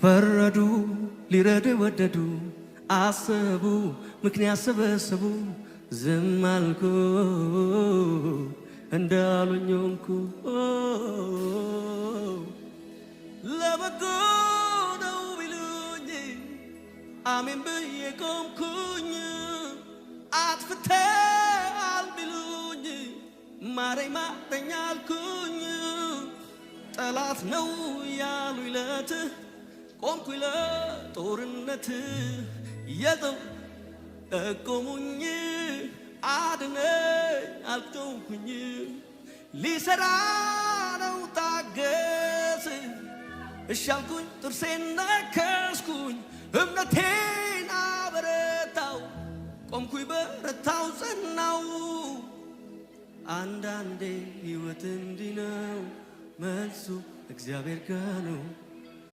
ፈረዱ ሊረዱ ወደዱ አሰቡ ምክንያት ሰበሰቡ ዝም አልኩ እንዳሉኝ ሆንኩ ለበጎ ነው ቢሉኝ አሜን ብዬ ቆምኩኝ አጥፍተሃል ቢሉኝ ማረኝ ማረኝ አልኩኝ ጠላት ነው ያሉኝ ለት ቆምኩኝ ለጦርነት የዘው ጠቆሙኝ አድነኝ አልተውኩኝ ሊሰራ ነው ታገስ እሺ አልኩኝ ጥርሴን ነከስኩኝ እምነቴን አበረታው ቆምኩኝ በረታው ጸናው አንዳንዴ ሕይወት እንዲህ ነው መልሱ እግዚአብሔር ጋር ነው